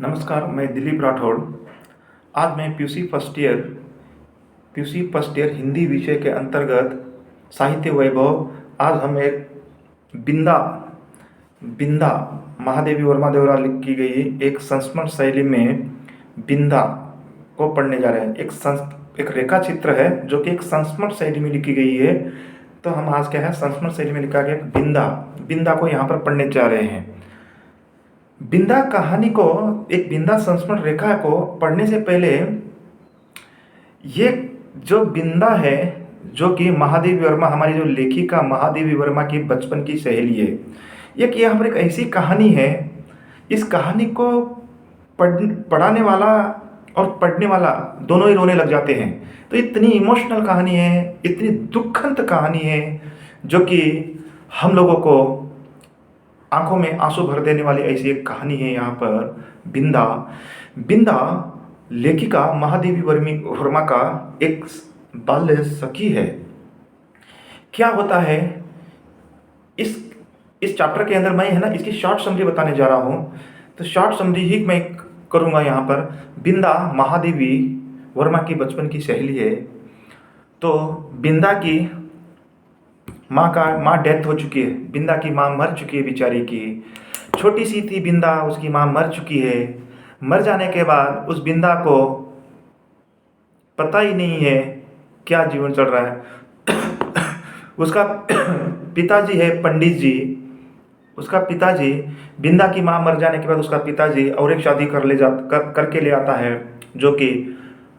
नमस्कार, मैं दिलीप राठौड़। आज मैं पीयूसी फर्स्ट ईयर हिंदी विषय के अंतर्गत साहित्य वैभव। आज हम एक बिंदा बिंदा महादेवी वर्मा द्वारा लिखी गई एक संस्मरण शैली में बिंदा को पढ़ने जा रहे हैं। एक रेखा चित्र है जो कि एक संस्मरण शैली में लिखी गई है। तो हम आज क्या है, संस्मरण शैली में लिखा गया बिंदा बिंदा को यहाँ पर पढ़ने जा रहे हैं। बिंदा कहानी को, एक बिंदा संस्मरण रेखा को पढ़ने से पहले ये जो बिंदा है, जो कि महादेवी वर्मा, हमारी जो लेखिका महादेवी वर्मा की बचपन की सहेली है, एक यहाँ पर एक ऐसी कहानी है। इस कहानी को पढ़ाने वाला और पढ़ने वाला दोनों ही रोने लग जाते हैं। तो इतनी इमोशनल कहानी है, इतनी दुखद कहानी है, जो कि हम लोगों को आंखों में आंसू भर देने वाली ऐसी एक कहानी है। यहाँ पर बिंदा बिंदा लेखिका महादेवी वर्मा का एक बाल्य सखी है। क्या होता है इस चैप्टर के अंदर, मैं है ना इसकी शॉर्ट समरी बताने जा रहा हूँ। तो शॉर्ट समरी ही मैं करूँगा यहाँ पर। बिंदा महादेवी वर्मा की बचपन की सहेली है। तो बिंदा की माँ डेथ हो चुकी है। बिंदा की माँ मर चुकी है बेचारी की। छोटी सी थी बिंदा, उसकी माँ मर चुकी है। मर जाने के बाद उस बिंदा को पता ही नहीं है क्या जीवन चल रहा है। उसका पिताजी है पंडित जी। उसका पिताजी, बिंदा की माँ मर जाने के बाद उसका पिताजी और एक शादी करके ले आता है, जो कि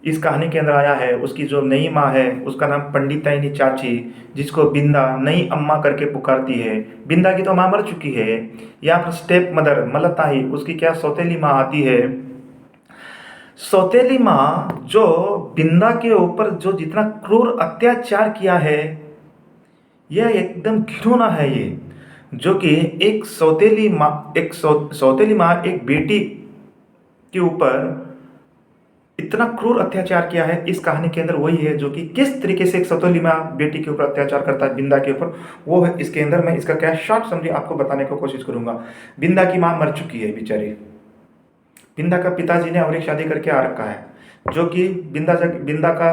इस कहानी के अंदर आया है। उसकी जो नई माँ है उसका नाम पंडिताइनी चाची, जिसको बिंदा नई अम्मा करके पुकारती है। बिंदा की तो माँ मर चुकी है। यहाँ पर स्टेप मदर मलताई, उसकी क्या सौतेली माँ आती है। सौतेली माँ जो बिंदा के ऊपर जो जितना क्रूर अत्याचार किया है, यह एकदम घिनौना है। ये जो कि एक सौतेली माँ एक बेटी के ऊपर इतना क्रूर अत्याचार किया है। इस कहानी के अंदर वही है, जो कि किस तरीके से एक सौतेली माँ बेटी के ऊपर अत्याचार करता है, बिंदा के ऊपर, वो है इसके अंदर। मैं इसका क्या शॉर्ट समरी आपको बताने की कोशिश करूंगा। बिंदा की माँ मर चुकी है बेचारी। बिंदा का पिताजी ने और एक शादी करके आ रखा है, जो कि बिंदा का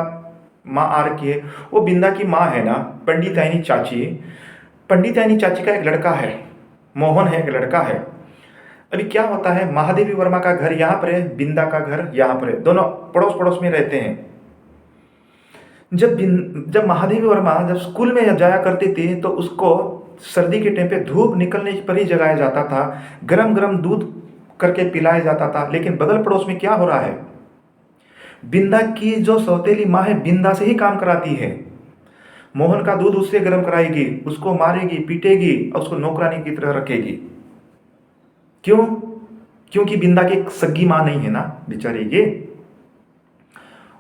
माँ आ रखी है। वो बिंदा की माँ है ना पंडिताइनी चाची। पंडिताइनी चाची का एक लड़का है, मोहन है, एक लड़का है। अभी क्या होता है, महादेवी वर्मा का घर यहाँ पर है, बिंदा का घर यहाँ पर है, दोनों पड़ोस पड़ोस में रहते हैं। जब महादेवी वर्मा जब स्कूल में जाया करती थी, तो उसको सर्दी के टाइम पे धूप निकलने पर ही जगाया जाता था, गरम गरम दूध करके पिलाया जाता था। लेकिन बगल पड़ोस में क्या हो रहा है, बिंदा की जो सौतेली माँ है बिंदा से ही काम कराती है। मोहन का दूध उससे गर्म कराएगी, उसको मारेगी, पीटेगी और उसको नौकरानी की तरह रखेगी। क्यों? क्योंकि बिंदा की एक सगी माँ नहीं है ना बेचारी। ये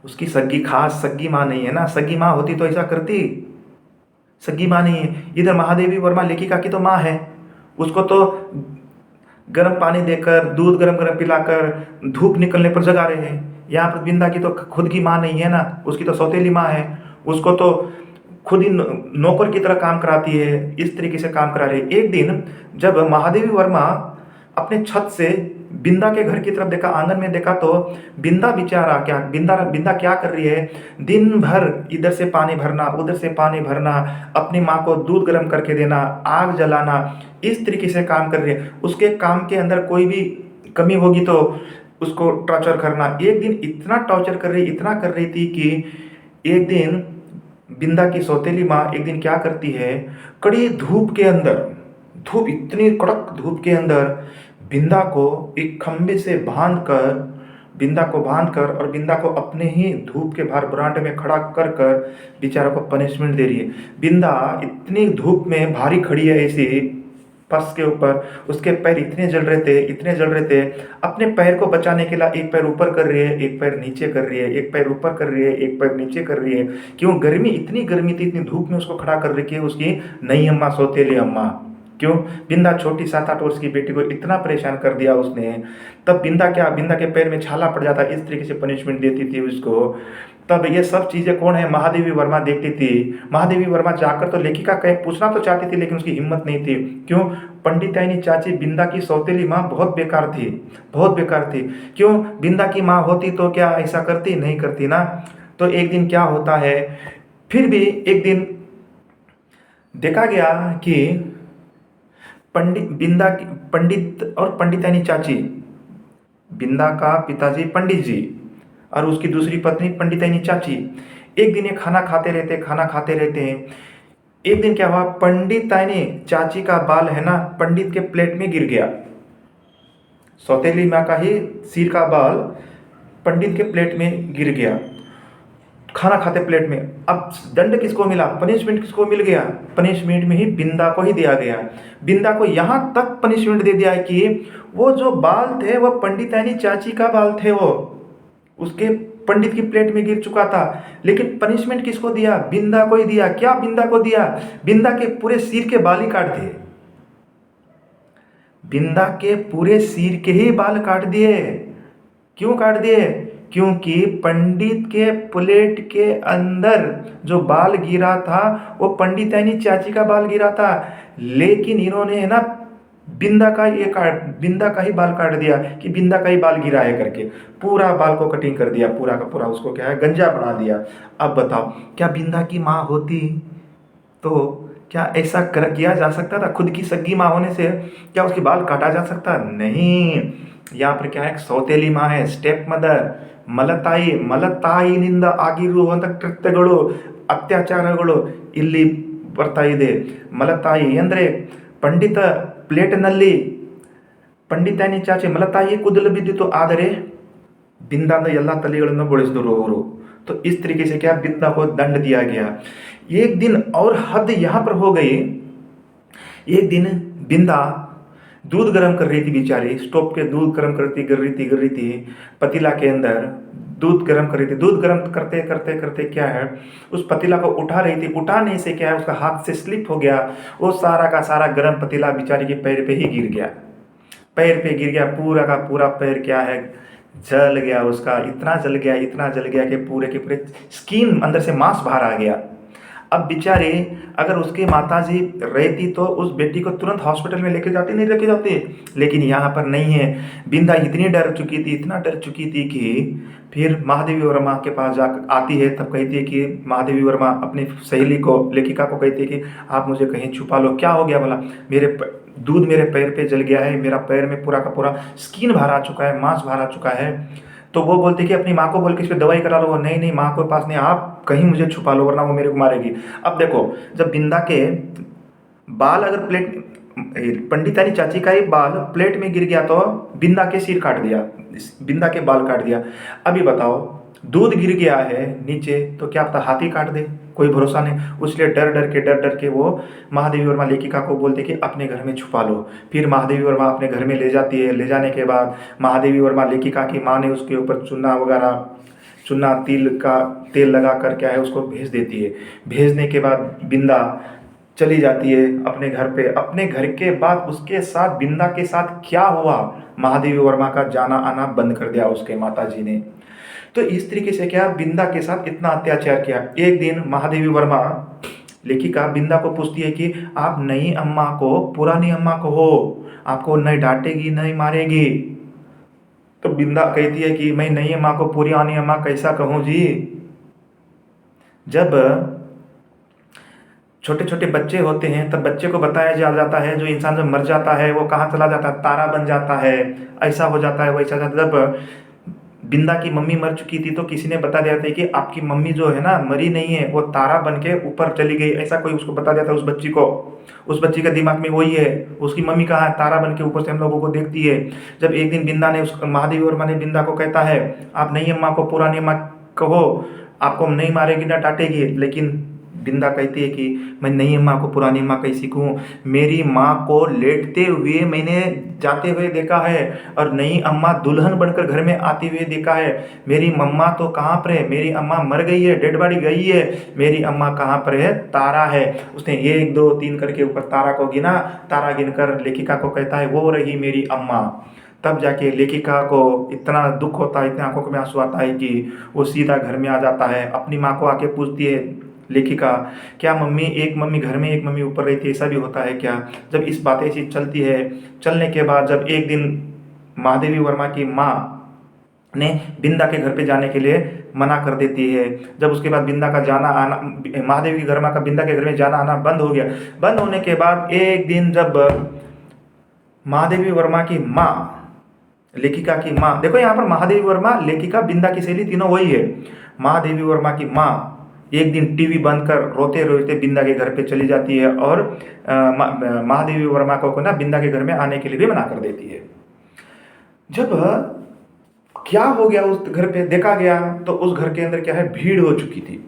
उसकी खास सगी माँ नहीं है ना। सगी माँ होती तो ऐसा करती। सगी माँ नहीं है। इधर महादेवी वर्मा लेखिका की तो माँ है, उसको तो गर्म पानी देकर, दूध गरम गरम पिलाकर, धूप निकलने पर जगा रहे हैं। यहाँ पर बिंदा की तो खुद की माँ नहीं है ना, उसकी तो सौतेली माँ है। उसको तो खुद ही नौकर की तरह काम कराती है। इस तरीके से काम करा रही है। एक दिन जब महादेवी वर्मा अपने छत से बिंदा के घर की तरफ देखा, आंगन में देखा, तो बिंदा क्या कर रही है, दिन भर इधर से पानी भरना, उधर से पानी भरना, अपनी माँ को दूध गर्म करके देना, आग जलाना, इस तरीके से काम कर रही है। उसके काम के अंदर कोई भी कमी होगी तो उसको टॉर्चर करना। एक दिन इतना टॉर्चर इतना कर रही थी कि एक दिन बिंदा की सौतेली माँ एक दिन क्या करती है, कड़ी धूप के अंदर, इतनी कड़क धूप के अंदर बिंदा को एक खंबे से बांधकर और बिंदा को अपने ही धूप के बाहर बरामदे में खड़ा कर बेचारा को पनिशमेंट दे रही है। बिंदा इतनी धूप में भारी खड़ी है ऐसी फर्श के ऊपर, उसके पैर इतने जल रहे थे। अपने पैर को बचाने के लिए एक पैर ऊपर कर रही है, एक पैर नीचे कर रही है, एक पैर ऊपर कर रही है, एक पैर नीचे कर रही है। क्यों? इतनी गर्मी थी, इतनी धूप में उसको खड़ा कर रखी है उसकी नई अम्मा, सौतेली अम्मा। क्यों? बिंदा छोटी 7-8 वर्ष की बेटी को इतना परेशान कर दिया उसने। तब बिंदा के पैर में छाला पड़ जाता, इस तरीके से पनिशमेंट देती थी उसको। तब ये सब चीज़ें कौन है? महादेवी वर्मा देखती थी। महादेवी वर्मा जाकर तो लेखिका कहीं पूछना तो चाहती थी, लेकिन उसकी हिम्मत नहीं थी। क्यों? पंडिताइनी चाची बिंदा की सौतेली माँ बहुत बेकार थी, बहुत बेकार थी। क्यों? बिंदा की माँ होती तो क्या ऐसा करती? नहीं करती ना। तो एक दिन क्या होता है, फिर भी एक दिन देखा गया कि पंडित और पंडितानी चाची, बिंदा का पिताजी पंडित जी और उसकी दूसरी पत्नी पंडितानी चाची, एक दिन ये खाना खाते रहते हैं। एक दिन क्या हुआ, पंडितानी चाची का बाल है ना पंडित के प्लेट में गिर गया। सौतेली माँ का ही सिर का बाल पंडित के प्लेट में गिर गया, खाना खाते प्लेट में। अब दंड किसको मिला? पनिशमेंट किसको मिल गया? पनिशमेंट में ही बिंदा को ही दिया गया। बिंदा को यहाँ तक पनिशमेंट दे दिया है कि वो जो बाल थे वो पंडितानी चाची का बाल थे, वो उसके पंडित की प्लेट में गिर चुका था, लेकिन पनिशमेंट किसको दिया? बिंदा को ही दिया। क्या बिंदा को दिया? बिंदा के पूरे सिर के बाल ही काट दिए। बिंदा के पूरे सिर के ही बाल काट दिए। क्यों काट दिए? क्योंकि पंडित के प्लेट के अंदर जो बाल गिरा था वो पंडितानी चाची का बाल गिरा था, लेकिन इन्होंने है ना बिंदा का ही बाल काट दिया कि बिंदा का ही बाल गिरा है करके, पूरा बाल को कटिंग कर दिया, पूरा का पूरा उसको क्या है गंजा बना दिया। अब बताओ, क्या बिंदा की माँ होती तो क्या ऐसा किया जा सकता था? खुद की सगी माँ होने से क्या उसके बाल काटा जा सकता? नहीं। यहाँ पर क्या है, सौतेली माँ है, स्टेप मदर, ಮಲತಾಯಿನಿಂದ ಆಗಿರುವಂಥ ಕೃತ್ಯಗಳು, ಅತ್ಯಾಚಾರಗಳು ಇಲ್ಲಿ ಬರ್ತಾ ಇದೆ. ಮಲತಾಯಿ ಅಂದರೆ पंडित ಪ್ಲೇಟ್ನಲ್ಲಿ पंडितानी ಚಾಚಿ ಮಲತಾಯಿ ಕುದಲು ಬಿದ್ದಿತು, ಆದರೆ बिंदा ಎಲ್ಲ ತಲೆಗಳನ್ನು ಬೋಳಿಸಿದರು ಅವರು। तो इस तरीके से क्या बिंदा को दंड दिया गया। एक दिन और हद यहाँ पर हो गई। एक दिन बिंदा दूध गर्म कर रही थी बेचारी, स्टोव पे दूध गर्म कर रही थी पतीला के अंदर दूध गर्म कर रही थी। दूध गर्म करते करते करते क्या है, उस पतीला को उठा रही थी, उठाने से क्या है उसका हाथ से स्लिप हो गया, वो सारा का सारा गर्म पतीला बेचारी के पैर पे ही गिर गया। पैर पे गिर गया, पूरा का पूरा पैर क्या है जल गया उसका, इतना जल गया कि पूरे के पूरे स्किन अंदर से मांस बाहर आ गया। अब बेचारे अगर उसके माताजी रहती तो उस बेटी को तुरंत हॉस्पिटल में लेके जाते, नहीं लेके जाते, लेकिन यहाँ पर नहीं है। बिंदा इतनी डर चुकी थी कि फिर महादेवी वर्मा के पास जा आती है। तब कहती है कि महादेवी वर्मा अपनी सहेली को, लेखिका को कहती है कि आप मुझे कहीं छुपा लो। क्या हो गया बोला, दूध मेरे पैर पे जल गया है, मेरा पैर में पूरा का पूरा स्किन बाहर आ चुका है, मांस बाहर आ चुका है। तो वो बोलती कि अपनी माँ को बोल के इस पर दवाई करा लो। वो नहीं माँ के पास नहीं, आप कहीं मुझे छुपा लो वरना वो मेरे को मारेगी। अब देखो, जब बिंदा के बाल अगर पंडितानी चाची का ही बाल प्लेट में गिर गया तो बिंदा के सिर काट दिया, बिंदा के बाल काट दिया। अभी बताओ, दूध गिर गया है नीचे तो क्या पता हाथी काट दे, कोई भरोसा नहीं। उसलिए डर के वो महादेवी वर्मा लेखिका को बोलते कि अपने घर में छुपा लो। फिर महादेवी वर्मा अपने घर में ले जाती है। ले जाने के बाद महादेवी वर्मा लेखिका की माँ ने उसके ऊपर चूना तेल लगा कर क्या है उसको भेज देती है। भेजने के बाद बिंदा चली जाती है अपने घर पे। अपने घर के बाद उसके साथ बिंदा के साथ क्या हुआ, महादेवी वर्मा का जाना आना बंद कर दिया उसके माताजी ने। तो इस तरीके से क्या बिंदा के साथ इतना अत्याचार किया। एक दिन महादेवी वर्मा लेखिका बिंदा को पूछती है कि आप नई अम्मा को पुरानी अम्मा को हो, आपको नहीं डांटेगी नहीं मारेगी। तो बिंदा कहती है कि मैं नई अम्मा को पुरानी अम्मा कैसा कहूँ जी, जब छोटे छोटे बच्चे होते हैं तब बच्चे को बताया जाता है जो इंसान जब मर जाता है वो कहाँ चला जाता है, तारा बन जाता है, ऐसा हो जाता है वैसा जाता है। जब बिंदा की मम्मी मर चुकी थी तो किसी ने बता दिया था कि आपकी मम्मी जो है ना मरी नहीं है, वो तारा बन के ऊपर चली गई, ऐसा कोई उसको बता दिया था उस बच्ची को। उस बच्ची के दिमाग में वही है, उसकी मम्मी कहाँ है, तारा बन के ऊपर से हम लोगों को देखती है। जब एक दिन बिंदा ने महादेवी वर्मा ने बिंदा को कहता है आप नई अम्मा को पुरानी अम्मा कहो, आपको नहीं मारेगी ना डांटेगी, लेकिन बिंदा कहती है कि मैं नई अम्मा को पुरानी अम्मा कैसी कहूँ, मेरी माँ को लेटते हुए मैंने जाते हुए देखा है और नई अम्मा दुल्हन बनकर घर में आती हुए देखा है। मेरी मम्मा तो कहाँ पर है, मेरी अम्मा मर गई है, डेड बॉडी गई है, मेरी अम्मा कहाँ पर है, तारा है। उसने 1 2 3 करके ऊपर तारा को गिना, तारा गिनकर लेखिका को कहता है वो रही मेरी अम्मा। तब जाके लेखिका को इतना दुख होता है, इतने आंखों में आंसू आता है कि वो सीधा घर में आ जाता है। अपनी माँ को आके पूछती है लेखिका, क्या मम्मी, एक मम्मी घर में एक मम्मी ऊपर रहती है, ऐसा भी होता है क्या? जब इस बातें ऐसी चलती है, चलने के बाद जब एक दिन महादेवी वर्मा की माँ ने बिंदा के घर पे जाने के लिए मना कर देती है। जब उसके बाद बिंदा का जाना आना, महादेवी वर्मा का बिंदा के घर में जाना आना बंद हो गया। बंद होने के बाद एक दिन जब महादेवी वर्मा की माँ, लेखिका की माँ, देखो यहाँ पर महादेवी वर्मा, लेखिका, बिंदा की सहेली तीनों वही है। महादेवी वर्मा की माँ एक दिन टीवी बंद कर रोते रोते बिंदा के घर पे चली जाती है और महादेवी वर्मा को ना बिंदा के घर में आने के लिए भी मना कर देती है। जब क्या हो गया उस घर पे देखा गया तो उस घर के अंदर क्या है, भीड़ हो चुकी थी।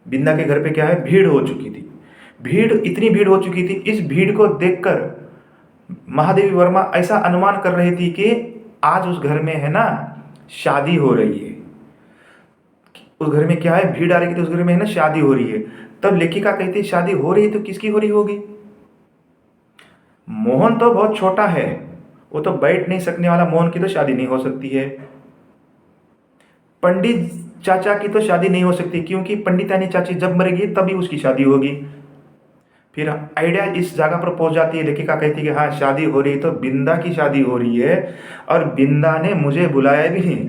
बिंदा के घर पे क्या है, भीड़ हो चुकी थी। भीड़, इतनी भीड़ हो चुकी थी, इस भीड़ को देखकर महादेवी वर्मा ऐसा अनुमान कर रही थी कि आज उस घर में है ना शादी हो रही है। उस घर में क्या है, भीड़ आ रही थी, उस घर में है ना शादी हो रही है। तब लेखिका कहती है शादी हो रही है तो किसकी हो रही होगी? मोहन तो बहुत छोटा है, वो तो बैठ नहीं सकने वाला, मोहन की तो शादी नहीं हो सकती है। पंडित चाचा की तो शादी नहीं हो सकती क्योंकि पंडितानी चाची जब मरेगी तभी उसकी शादी होगी। फिर आइडिया इस जगह पर पहुंच जाती है, लेखिका कहती है कि हाँ शादी हो रही है तो बिंदा की शादी हो रही है और बिंदा ने मुझे बुलाया भी नहीं।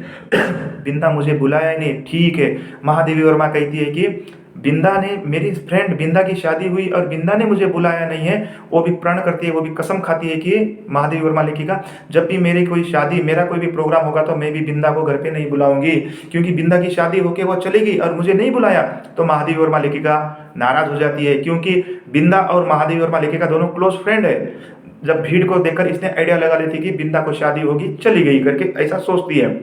बिंदा मुझे बुलाया ही नहीं, ठीक है। महादेवी वर्मा कहती है कि बिंदा ने, मेरी फ्रेंड बिंदा की शादी हुई और बिंदा ने मुझे बुलाया नहीं है। वो भी प्रण करती है, वो भी कसम खाती है कि महादेवी वर्मा लेखिका, जब भी मेरी कोई शादी, मेरा कोई भी प्रोग्राम होगा तो मैं भी बिंदा को घर पे नहीं बुलाऊंगी, क्योंकि बिंदा की शादी होके वो चलेगी और मुझे नहीं बुलाया। तो महादेवी वर्मा लेखिका नाराज हो जाती है क्योंकि बिंदा और महादेवी वर्मा लेखिका दोनों क्लोज फ्रेंड है। जब भीड़ को देखकर इसने आइडिया लगा ली थी कि बिंदा को शादी होगी, चली गई करके ऐसा सोचती है।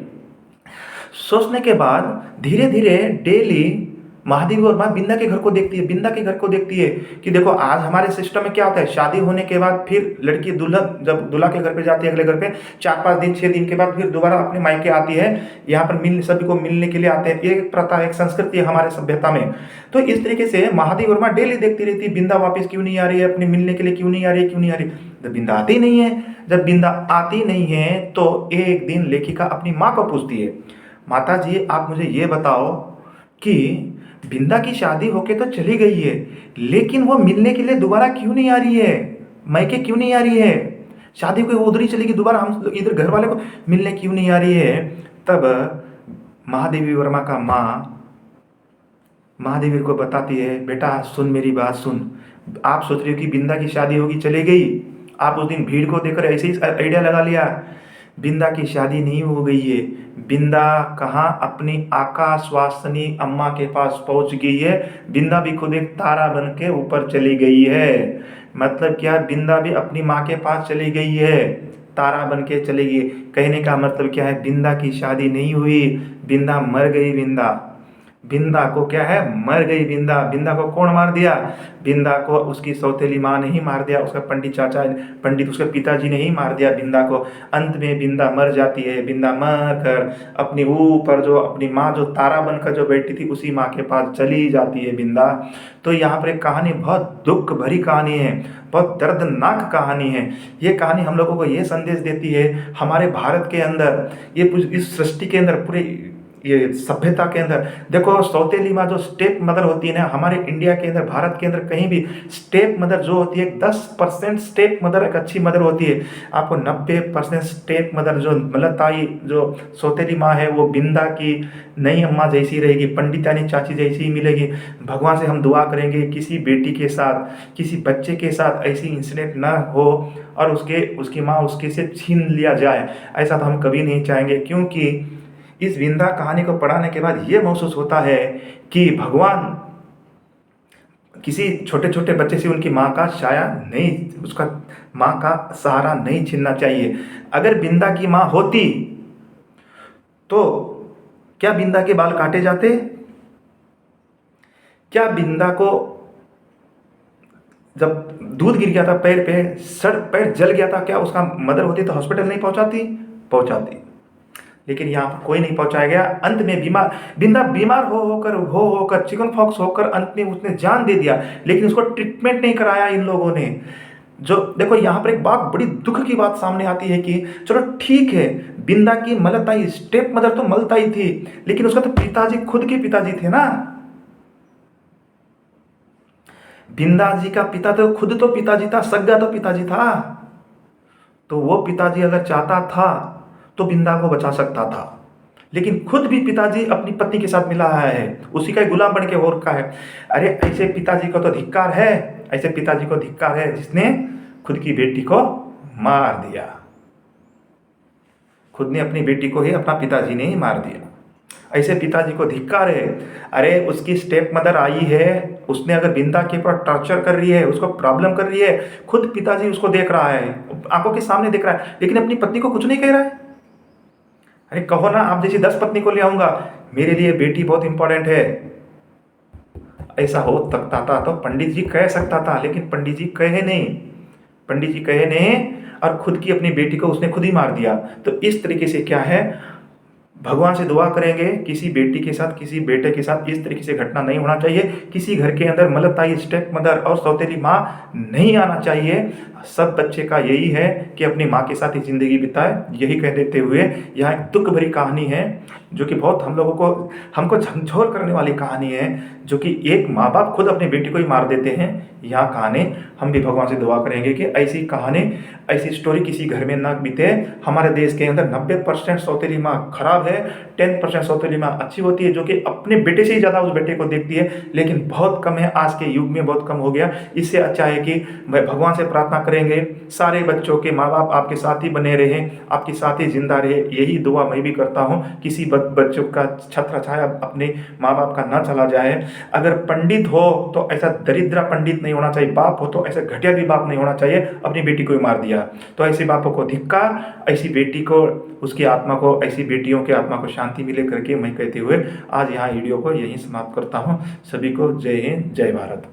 सोचने के बाद धीरे धीरे डेली महादेवी वर्मा बिंदा के घर को देखती है, बिंदा के घर को देखती है कि देखो आज हमारे सिस्टम में क्या होता है, शादी होने के बाद फिर लड़की दुल्हन जब दूल्हा के घर पे जाती है, अगले घर पे 4 5 दिन 6 दिन के बाद फिर दोबारा अपने मायके आती है। यहाँ पर सभी को मिलने के लिए आते हैं, एक प्रथा, एक संस्कृति है हमारे सभ्यता में। तो इस तरीके से महादेवी वर्मा डेली देखती रहती है बिंदा वापस क्यों नहीं आ रही है, अपने मिलने के लिए क्यों नहीं आ रही है, क्यों नहीं आ रही। जब बिंदा आती नहीं है, जब बिंदा आती नहीं है तो एक दिन लेखिका अपनी माँ को पूछती है, माता जी आप मुझे ये बताओ कि बिंदा की शादी होके तो चली गई है, लेकिन वो मिलने के लिए दोबारा क्यों नहीं आ रही है, मायके क्यों नहीं आ रही है, शादी को वो उधर ही चलेगी, दोबारा हम इधर घर वाले को मिलने क्यों नहीं आ रही है। तब महादेवी वर्मा का माँ महादेवी को बताती है, बेटा सुन मेरी बात सुन, आप सोच रहे हो कि बिंदा की शादी होगी चले गई, आप उस दिन भीड़ को देखकर ऐसे ही आइडिया लगा लिया। बिंदा की शादी नहीं हो गई है, बिंदा कहाँ अपनी आकाशवासिनी अम्मा के पास पहुंच गई है। बिंदा भी खुद एक तारा बन के ऊपर चली गई है। मतलब क्या, बिंदा भी अपनी माँ के पास चली गई है, तारा बन के चली गई। कहने का मतलब क्या है, बिंदा की शादी नहीं हुई, बिंदा मर गई। बिंदा को क्या है, मर गई बिंदा। बिंदा को कौन मार दिया? बिंदा को उसकी सौतेली माँ ने ही मार दिया, उसका पंडित उसके पिताजी ने ही मार दिया बिंदा को। अंत में बिंदा मर जाती है। बिंदा मर कर अपनी ऊपर जो अपनी माँ जो तारा बनकर जो बैठी थी उसी माँ के पास चली जाती है बिंदा। तो यहाँ पर एक कहानी, बहुत दुख भरी कहानी है, बहुत दर्दनाक कहानी है। ये कहानी हम लोगों को ये संदेश देती है, हमारे भारत के अंदर, ये इस सृष्टि के अंदर, पूरे ये सभ्यता के अंदर देखो, सौतेली माँ जो स्टेप मदर होती है ना, हमारे इंडिया के अंदर, भारत के अंदर कहीं भी स्टेप मदर जो होती है, 10% स्टेप मदर एक अच्छी मदर होती है। आपको 90% स्टेप मदर जो मतलब ताई जो सौतेली माँ है वो बिंदा की नई अम्मा जैसी रहेगी, पंडितानी चाची जैसी ही मिलेगी। भगवान से हम दुआ करेंगे किसी बेटी के साथ, किसी बच्चे के साथ ऐसी इंसिडेंट ना हो और उसकी माँ उसके से छीन लिया जाए, ऐसा तो हम कभी नहीं चाहेंगे। क्योंकि इस बिंदा कहानी को पढ़ाने के बाद ये महसूस होता है कि भगवान किसी छोटे छोटे बच्चे से उनकी माँ का साया नहीं, उसका माँ का सहारा नहीं छीनना चाहिए। अगर बिंदा की माँ होती तो क्या बिंदा के बाल काटे जाते? क्या बिंदा को जब दूध गिर गया था पैर पे, सर पैर जल गया था, क्या उसका मदर होती तो हॉस्पिटल नहीं पहुंचाती? पहुंचाती। लेकिन यहाँ पर कोई नहीं पहुंचाया गया। अंत में बिंदा बीमार हो होकर चिकन पॉक्स होकर अंत में उसने जान दे दिया, लेकिन उसको ट्रीटमेंट नहीं कराया इन लोगों ने। जो देखो यहाँ पर एक बात, बड़ी दुख की बात सामने आती है कि चलो ठीक है, बिंदा की मलताई, स्टेप मदर तो मलताई थी, लेकिन उसका तो पिताजी खुद के पिताजी थे ना। बिंदा जी का पिता तो खुद तो पिताजी था, सगा तो पिताजी था। तो वो पिताजी अगर चाहता था तो बिंदा को बचा सकता था, लेकिन खुद भी पिताजी अपनी पत्नी के साथ मिला है, उसी का गुलाम बन के और का है। अरे ऐसे पिताजी को तो धिक्कार है, ऐसे पिताजी को धिक्कार है जिसने खुद की बेटी को मार दिया। खुद ने अपनी बेटी को ही अपना पिताजी ने ही मार दिया। ऐसे पिताजी को धिक्कार है। अरे उसकी स्टेप मदर आई है, उसने अगर बिंदा के ऊपर टॉर्चर कर रही है, उसको प्रॉब्लम कर रही है, खुद पिताजी उसको देख रहा है, आंखों के सामने देख रहा है, लेकिन अपनी पत्नी को कुछ नहीं कह रहा है। अरे कहो ना, आप जैसी 10 पत्नी को ले आऊंगा, मेरे लिए बेटी बहुत इंपॉर्टेंट है। ऐसा हो सकता था तो पंडित जी कह सकता था, लेकिन पंडित जी कहे नहीं। पंडित जी कहे नहीं और खुद की अपनी बेटी को उसने खुद ही मार दिया। तो इस तरीके से क्या है, भगवान से दुआ करेंगे किसी बेटी के साथ, किसी बेटे के साथ इस तरीके से घटना नहीं होना चाहिए। किसी घर के अंदर मलताई, स्टेप मदर और सौतेली माँ नहीं आना चाहिए। सब बच्चे का यही है कि अपनी माँ के साथ ही ज़िंदगी बिताए। यही कह देते हुए यहाँ एक दुख भरी कहानी है, जो कि बहुत हम लोगों को, हमको झंझोर करने वाली कहानी है, जो कि एक माँ बाप खुद अपनी बेटी को ही मार देते हैं। यहाँ कहानी हम भी भगवान से दुआ करेंगे कि ऐसी कहानी, ऐसी स्टोरी किसी घर में ना बीते। हमारे देश के अंदर 90% सौतेली माँ खराब है, 10% सौतेली माँ अच्छी होती है, जो कि अपने बेटे से ही ज़्यादा उस बेटे को देखती है, लेकिन बहुत कम है। आज के युग में बहुत कम हो गया। इससे अच्छा है कि मैं भगवान से प्रार्थना करेंगे सारे बच्चों के माँ बाप आपके साथ ही बने रहें, आपके साथ ही जिंदा रहे। यही दुआ मैं भी करता हूँ, किसी बच्चों का छत्र छाया अपने माँ बाप का ना चला जाए। अगर पंडित हो तो ऐसा दरिद्रा पंडित नहीं होना चाहिए, बाप हो तो ऐसा घटिया भी बाप नहीं होना चाहिए, अपनी बेटी को ही मार दिया। तो ऐसे बापों को धिक्कार, ऐसी बेटी को, उसकी आत्मा को, ऐसी बेटियों की आत्मा को शांति मिले करके मैं कहते हुए आज यहाँ वीडियो को यहीं समाप्त करता हूँ। सभी को जय हिंद, जय भारत।